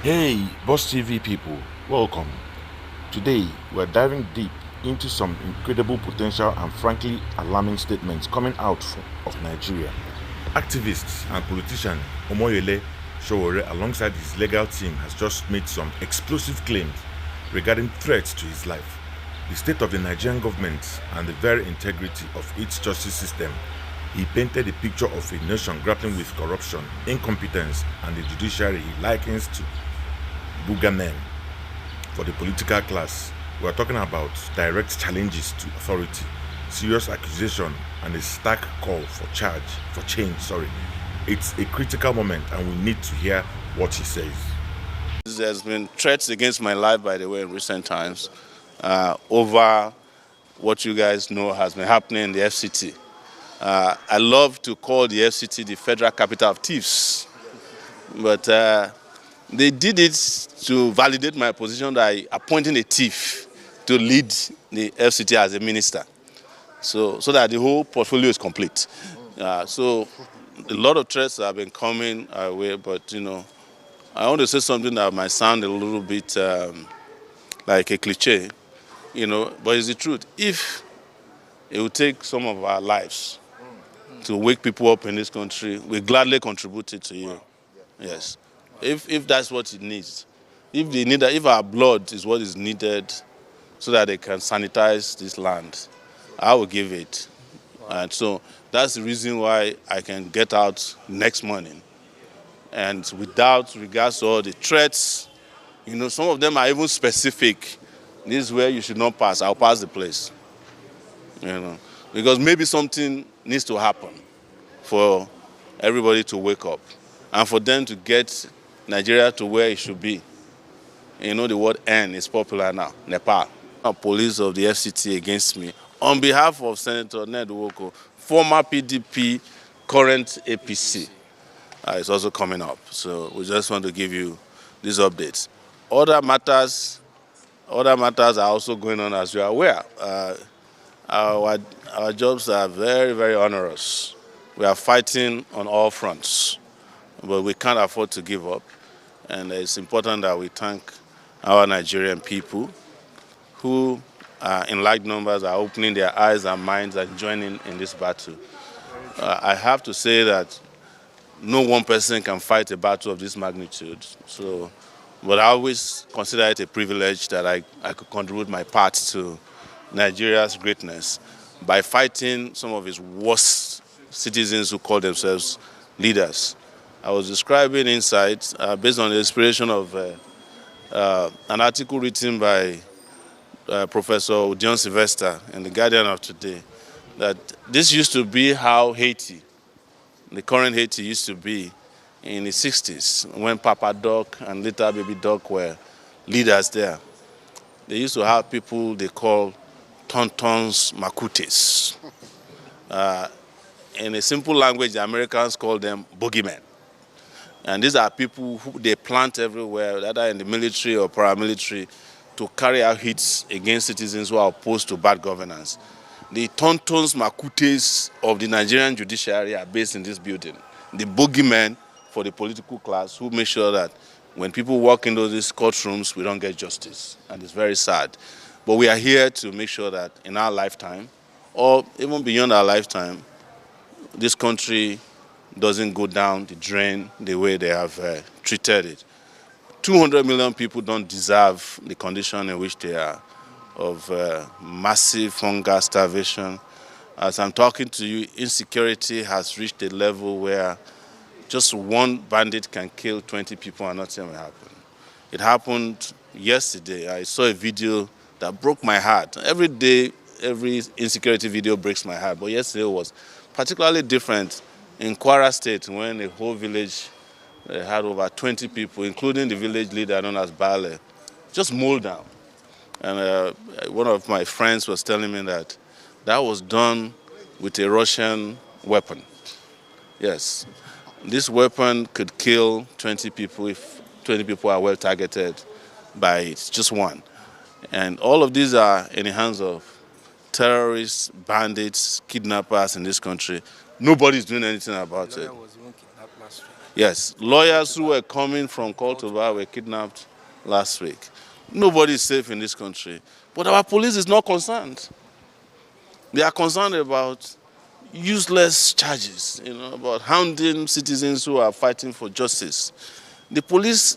Hey, Boss TV people, welcome. Today, we're diving deep into some incredible potential and frankly alarming statements coming out of Nigeria. Activist and politician Omoyole Sowore, alongside his legal team, has just made some explosive claims regarding threats to his life, the state of the Nigerian government, and the very integrity of its justice system. He painted a picture of a nation grappling with corruption, incompetence, and the judiciary he likens to boogeymen for the political class. We are talking about direct challenges to authority, serious accusation, and a stark call for change. It's a critical moment, and we need to hear what he says. There's been threats against my life, by the way, in recent times over what you guys know has been happening in the FCT. I love to call the FCT the Federal Capital of Thieves, but they did it to validate my position that I appointing a thief to lead the FCT as a minister, so that the whole portfolio is complete. So a lot of threats have been coming our way, but I want to say something that might sound a little bit like a cliche, but it's the truth. If it would take some of our lives to wake people up in this country, we gladly contribute it to you. Yes. If that's what it needs. If our blood is what is needed so that they can sanitize this land, I will give it. And so that's the reason why I can get out next morning. And without regards to all the threats, some of them are even specific. This is where you should not pass. I'll pass the place. Because maybe something needs to happen for everybody to wake up and for them to get Nigeria to where it should be. The word N is popular now, Nepal. Police of the FCT against me on behalf of Senator Ned Nwoko, former PDP, current APC. It's also coming up. So we just want to give you these updates. Other matters are also going on, as you are aware. Our jobs are very, very onerous. We are fighting on all fronts, but we can't afford to give up. And it's important that we thank our Nigerian people who, in large numbers, are opening their eyes and minds and joining in this battle. I have to say that no one person can fight a battle of this magnitude. But I always consider it a privilege that I could contribute my part to Nigeria's greatness by fighting some of its worst citizens who call themselves leaders. I was describing inside, based on the inspiration of an article written by Professor John Sylvester in The Guardian of today, that this used to be how Haiti, the current Haiti, used to be in the 60s, when Papa Doc and later Baby Doc were leaders there. They used to have people they call tontons makutes. In a simple language, the Americans call them boogeymen. And these are people who they plant everywhere, whether in the military or paramilitary, to carry out hits against citizens who are opposed to bad governance. The tontons makutes of the Nigerian judiciary are based in this building. The boogeymen for the political class who make sure that when people walk into these courtrooms, we don't get justice. And it's very sad. But we are here to make sure that in our lifetime, or even beyond our lifetime, this country doesn't go down the drain the way they have treated it. 200 million people don't deserve the condition in which they are, of massive hunger, starvation. As I'm talking to you, insecurity has reached a level where just one bandit can kill 20 people and nothing will happen. It happened yesterday. I saw a video that broke my heart. Every day, every insecurity video breaks my heart, but yesterday was particularly different in Kwara State, when a whole village had over 20 people, including the village leader known as Bale, just mowed down. And one of my friends was telling me that that was done with a Russian weapon. Yes, this weapon could kill 20 people if 20 people are well targeted by just one. And all of these are in the hands of terrorists, bandits, kidnappers in this country. Nobody's doing anything about it. Yes, lawyers who were coming from Cultivar were kidnapped last week. Nobody is safe in this country. But our police is not concerned. They are concerned about useless charges, about hounding citizens who are fighting for justice. The police,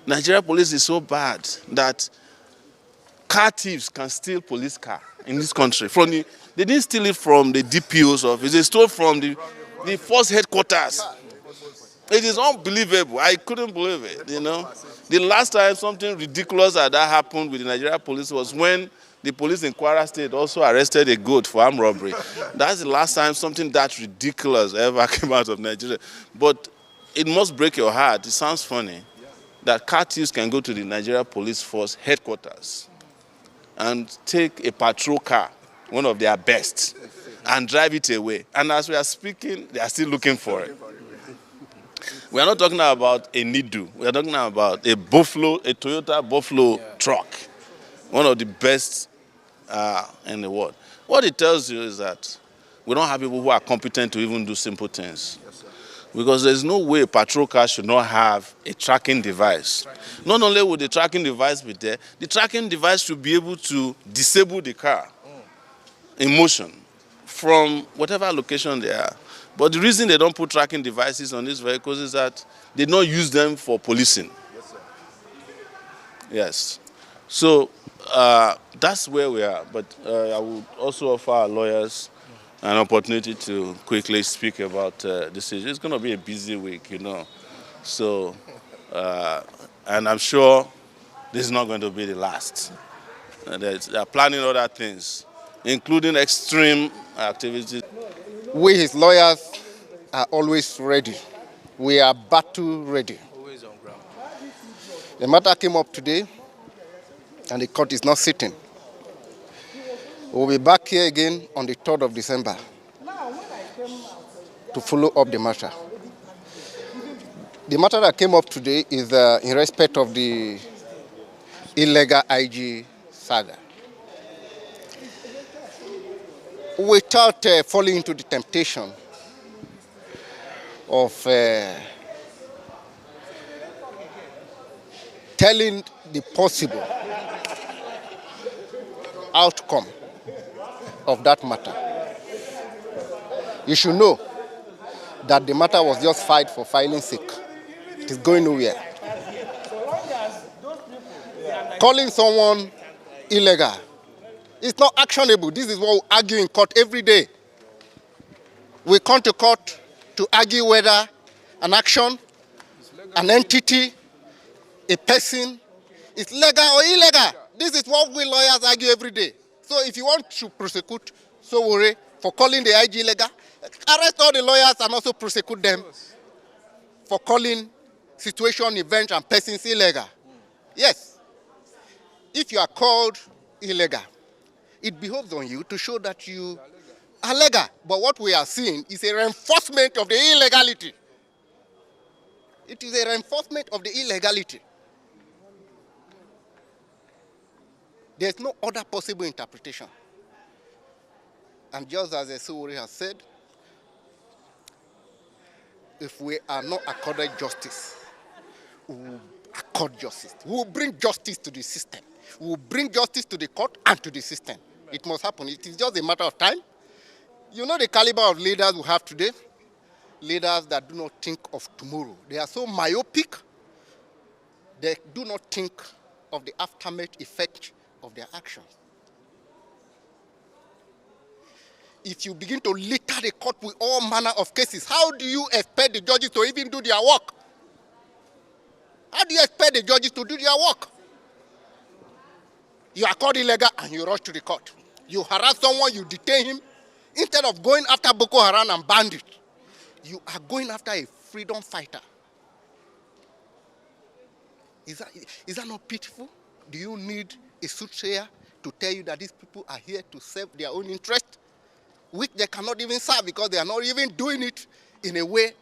Nigeria police is so bad that car thieves can steal police car in this country. They didn't steal it from the DPO's office, they stole from the force headquarters. It is unbelievable. I couldn't believe it, The last time something ridiculous like that happened with the Nigeria police was when the police in Kwara State also arrested a goat for armed robbery. That's the last time something that ridiculous ever came out of Nigeria. But it must break your heart. It sounds funny that car thieves can go to the Nigeria Police Force headquarters and take a patrol car, one of their best, and drive it away. And as we are speaking, they are still looking for it. We are not talking about a Nidu. We are talking about a Toyota Buffalo truck, one of the best in the world. What it tells you is that we don't have people who are competent to even do simple things. Because there's no way a patrol car should not have a tracking device. Not only would the tracking device be there, the tracking device should be able to disable the car in motion from whatever location they are. But the reason they don't put tracking devices on these vehicles is that they don't use them for policing. Yes, sir. Yes. So that's where we are. But I would also offer our lawyers an opportunity to quickly speak about this issue. It's going to be a busy week, So, and I'm sure this is not going to be the last. They're planning other things, including extreme activities. We, his lawyers, are always ready. We are battle ready. Always on ground. The matter came up today, and the court is not sitting. We'll be back here again on the 3rd of December to follow up the matter. The matter that came up today is in respect of the illegal IG saga. Without falling into the temptation of telling the possible outcome of that matter, you should know that the matter was just filed for filing sake. It is going nowhere. Calling someone illegal, it's not actionable. This is what we argue in court every day. We come to court to argue whether an action, an entity, a person is legal or illegal. This is what we lawyers argue every day. So if you want to prosecute Sowore for calling the IG illegal, arrest all the lawyers and also prosecute them for calling situation, events, and persons illegal. Yes. If you are called illegal, it behoves on you to show that you are legal. But what we are seeing is a reinforcement of the illegality. It is a reinforcement of the illegality. There's no other possible interpretation. And just as Sowore has said, if we are not accorded justice, we will accord justice. We will bring justice to the system. We will bring justice to the court and to the system. It must happen. It is just a matter of time. You know the caliber of leaders we have today? Leaders that do not think of tomorrow. They are so myopic, they do not think of the aftermath effect of their actions. If you begin to litter the court with all manner of cases, how do you expect the judges to even do their work? How do you expect the judges to do their work? You are caught illegal and you rush to the court. You harass someone, you detain him. Instead of going after Boko Haram and bandits, you are going after a freedom fighter. Is that not pitiful? Do you need a soothsayer to tell you that these people are here to serve their own interest, which they cannot even serve because they are not even doing it in a way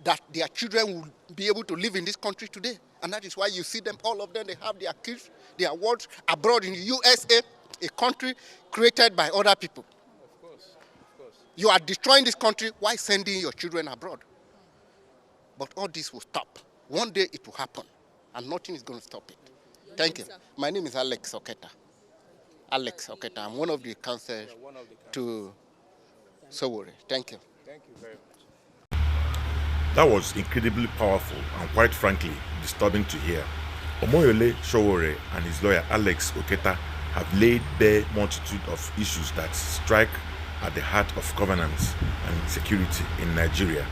that their children will be able to live in this country today? And that is why you see them, all of them, they have their kids, their wards abroad in the USA, a country created by other people. Of course. You are destroying this country while sending your children abroad. But all this will stop. One day it will happen, and nothing is going to stop it. Thank you. My name is Alex Oketa. Alex Oketa. I'm one of the counsel to Sowore. Thank you. Thank you very much. That was incredibly powerful and quite frankly disturbing to hear. Omoyole Sowore and his lawyer Alex Oketa have laid bare multitude of issues that strike at the heart of governance and security in Nigeria.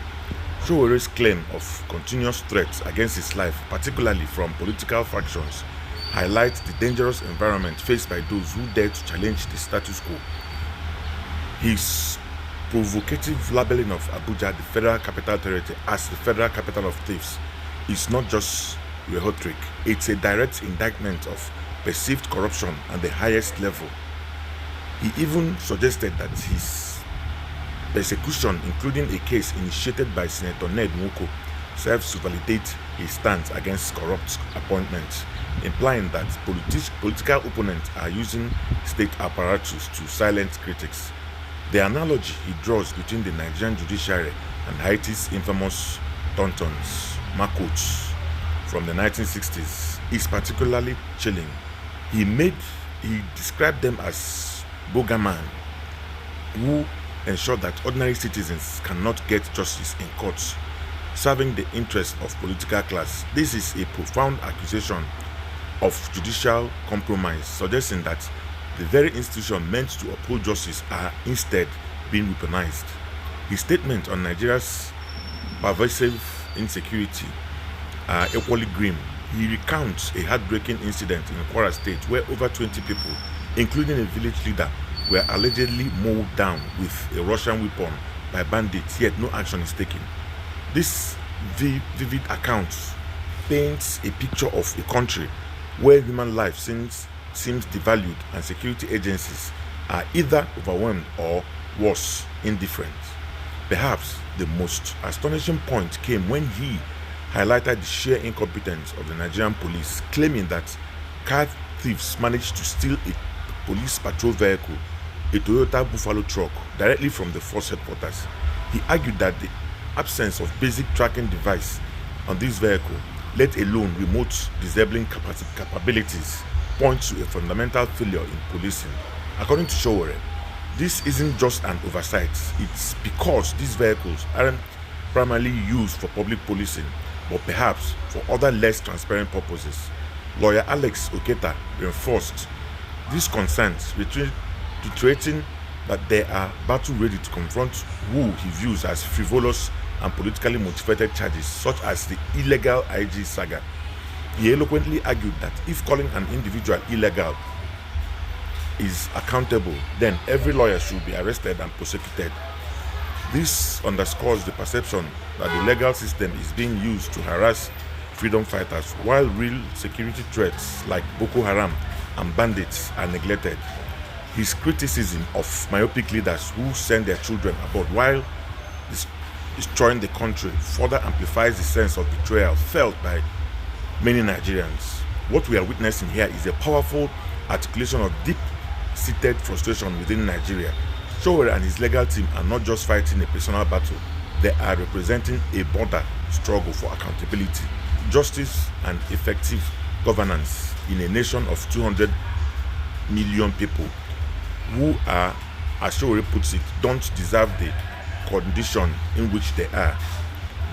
Sowore's claim of continuous threats against his life, particularly from political factions, highlights the dangerous environment faced by those who dare to challenge the status quo. His provocative labeling of Abuja, the Federal Capital Territory, as the Federal Capital of Thieves is not just rhetoric, it's a direct indictment of perceived corruption at the highest level. He even suggested that his persecution, including a case initiated by Senator Ned Nwoko, serves to validate his stance against corrupt appointments, implying that political opponents are using state apparatus to silence critics. The analogy he draws between the Nigerian judiciary and Haiti's infamous tontons, makots, from the 1960s is particularly chilling. He described them as bogeymen who ensure that ordinary citizens cannot get justice in courts, serving the interests of political class. This is a profound accusation of judicial compromise, suggesting that the very institution meant to uphold justice are instead being weaponized. His statement on Nigeria's pervasive insecurity are equally grim. He recounts a heartbreaking incident in Kwara State where over 20 people, including a village leader, were allegedly mowed down with a Russian weapon by bandits, yet no action is taken. This vivid account paints a picture of a country where human life seems devalued and security agencies are either overwhelmed or, worse, indifferent. Perhaps the most astonishing point came when he highlighted the sheer incompetence of the Nigerian police, claiming that car thieves managed to steal a police patrol vehicle, a Toyota Buffalo truck, directly from the force headquarters. He argued that the absence of basic tracking device on this vehicle, let alone remote disabling capabilities, points to a fundamental failure in policing. According to Sowore, this isn't just an oversight, it's because these vehicles aren't primarily used for public policing, but perhaps for other less transparent purposes. Lawyer Alex Oketa reinforced these concerns, reiterating that they are battle ready to confront who he views as frivolous and politically motivated charges, such as the illegal IG saga. He eloquently argued that if calling an individual illegal is accountable, then every lawyer should be arrested and prosecuted. This underscores the perception that the legal system is being used to harass freedom fighters, while real security threats like Boko Haram and bandits are neglected. His criticism of myopic leaders who send their children abroad while destroying the country further amplifies the sense of betrayal felt by many Nigerians. What we are witnessing here is a powerful articulation of deep-seated frustration within Nigeria. Sowore and his legal team are not just fighting a personal battle, they are representing a broader struggle for accountability, justice, and effective governance in a nation of 200 million people who are, as Sowore puts it, don't deserve the condition in which they are.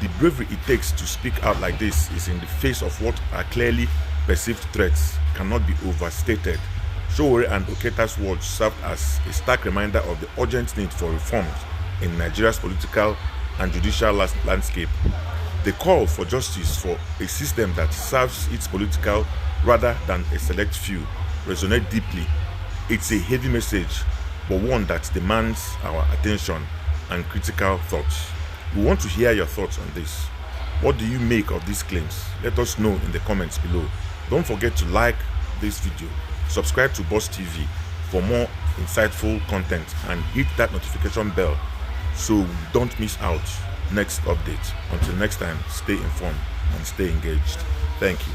The bravery it takes to speak out like this is in the face of what are clearly perceived threats cannot be overstated. Sowore and Oketa's words served as a stark reminder of the urgent need for reforms in Nigeria's political and judicial landscape. The call for justice for a system that serves its political rather than a select few resonates deeply. It's a heavy message, but one that demands our attention and critical thoughts. We want to hear your thoughts on this. What do you make of these claims? Let us know in the comments below. Don't forget to like this video, subscribe to Boss TV for more insightful content, and hit that notification bell so you don't miss out next update. Until next time, stay informed and stay engaged. Thank you.